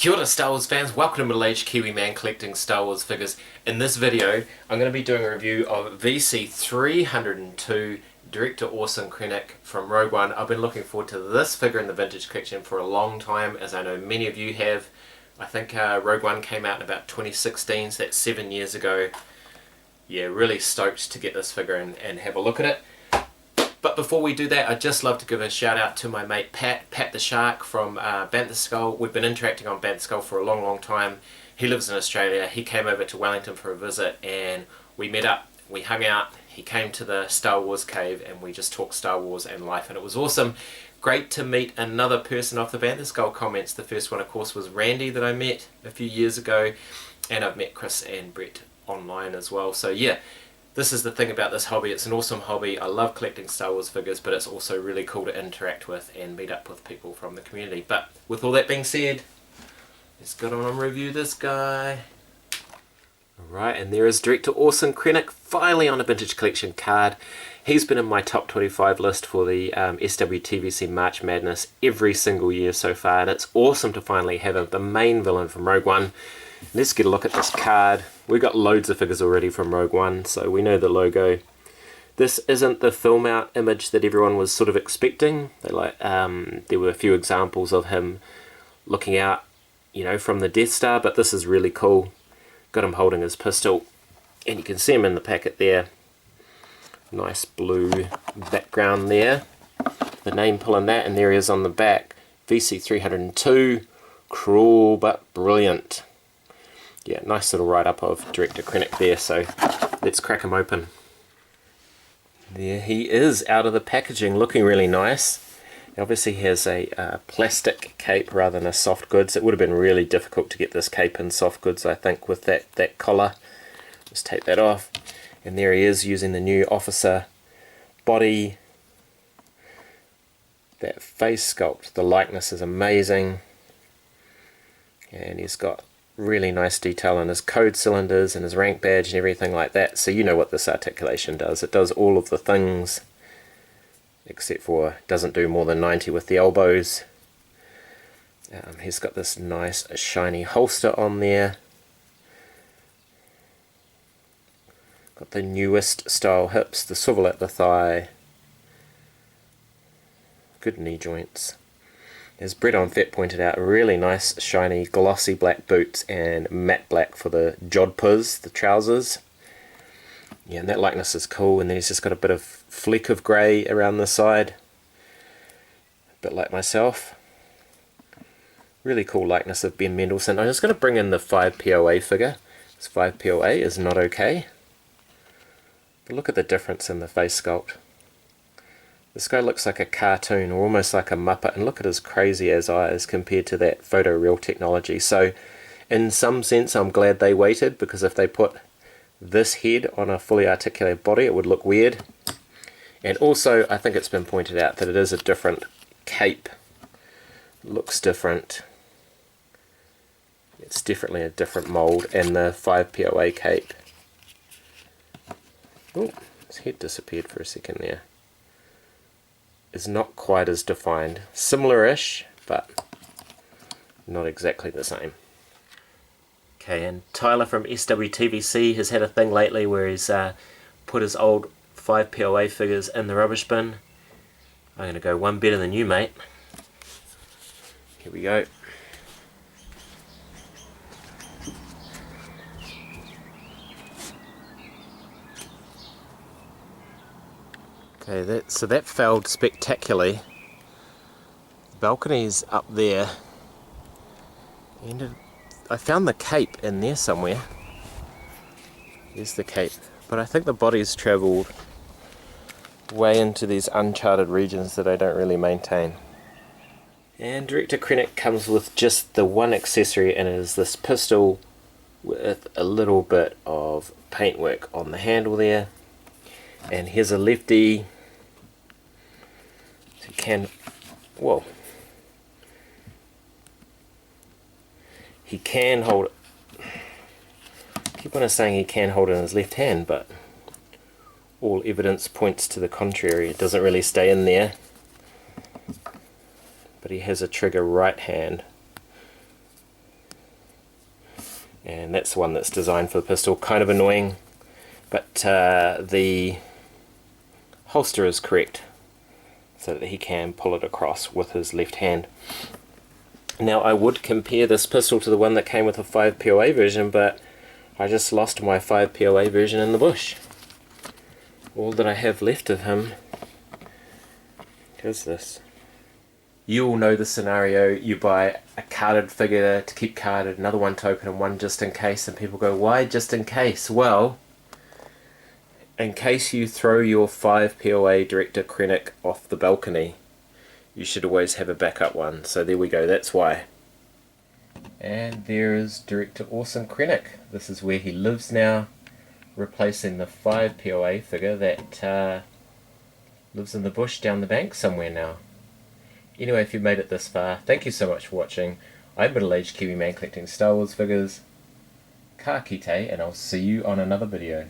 Kia ora Star Wars fans, welcome to Middle-Aged Kiwi Man collecting Star Wars figures. In this video I'm going to be doing a review of VC302 Director Orson Krennic from Rogue One. I've been looking forward to this figure in the vintage collection for a long time, as I know many of you have. I think Rogue One came out in about 2016, so that's 7 years ago. Yeah, really stoked to get this figure and have a look at it. But before we do that, I'd just love to give a shout out to my mate Pat the Shark from Bantha Skull. We've been interacting on Bantha Skull for a long time. He lives in Australia. He came over to Wellington for a visit and we met up, we hung out. He came to the Star Wars cave and we just talked Star Wars and life, and it was awesome. Great to meet another person off the Bantha Skull comments. The first one of course was Randy that I met a few years ago, and I've met Chris and Brett online as well. So yeah, this is the thing about this hobby. It's an awesome hobby. I love collecting Star Wars figures, but it's also really cool to interact with and meet up with people from the community. But with all that being said, let's get on and review this guy. Alright, and there is Director Orson Krennic, finally on a vintage collection card. He's been in my top 25 list for the SWTVC March Madness every single year so far, and it's awesome to finally have him, the main villain from Rogue One. Let's get a look at this card. We've got loads of figures already from Rogue One, so we know the logo. This isn't the film out image that everyone was sort of expecting. There were a few examples of him looking out, you know, from the Death Star, but this is really cool. Got him holding his pistol, and you can see him in the packet there. Nice blue background there. The name pulling that, and there he is on the back. VC302, cruel but brilliant. Yeah, nice little write-up of Director Krennic there, so let's crack him open. There he is, out of the packaging, looking really nice. He obviously has a plastic cape rather than a soft goods. It would have been really difficult to get this cape in soft goods, I think, with that collar. Just take that off. And there he is using the new officer body. That face sculpt, the likeness is amazing. And he's got really nice detail on his code cylinders and his rank badge and everything like that. So you know what this articulation does. It does all of the things, except for doesn't do more than 90 with the elbows. He's got this nice shiny holster on there. Got the newest style hips, the swivel at the thigh. Good knee joints. As Brett on Fet pointed out, really nice shiny glossy black boots and matte black for the jodhpurs, the trousers. Yeah, and that likeness is cool, and then he's just got a bit of fleck of grey around the side. A bit like myself. Really cool likeness of Ben Mendelsohn. I'm just going to bring in the 5POA figure. This 5POA is not okay. But look at the difference in the face sculpt. This guy looks like a cartoon, or almost like a Muppet, and look at his crazy as eyes compared to that photoreal technology. So in some sense I'm glad they waited, because if they put this head on a fully articulated body it would look weird. And also I think it's been pointed out that it is a different cape. It looks different. It's definitely a different mould, and the 5POA cape. Oh, his head disappeared for a second there. Is not quite as defined. Similar-ish, but not exactly the same. Okay, and Tyler from SWTVC has had a thing lately where he's put his old 5POA figures in the rubbish bin. I'm going to go one better than you, mate. Here we go. Okay, so that failed spectacularly. The balcony's up there. And I found the cape in there somewhere. There's the cape. But I think the body's travelled way into these uncharted regions that I don't really maintain. And Director Krennic comes with just the one accessory, and it is this pistol with a little bit of paintwork on the handle there. And here's a lefty. So he can, whoa. He can hold it. Keep on saying he can hold it in his left hand, but all evidence points to the contrary. It doesn't really stay in there. But he has a trigger right hand. and that's the one that's designed for the pistol. Kind of annoying, but the holster is correct, so that he can pull it across with his left hand. Now I would compare this pistol to the one that came with a 5 POA version, but I just lost my 5 POA version in the bush. All that I have left of him is this. You all know the scenario: you buy a carded figure to keep carded, another one to open, and one just in case, and people go, why just in case? Well, in case you throw your 5 POA Director Krennic off the balcony, you should always have a backup one. So there we go, that's why. And there is Director Orson Krennic. This is where he lives now, replacing the 5 POA figure that lives in the bush down the bank somewhere now. Anyway, if you've made it this far, thank you so much for watching. I'm middle-aged Kiwi man collecting Star Wars figures. Ka kite, and I'll see you on another video.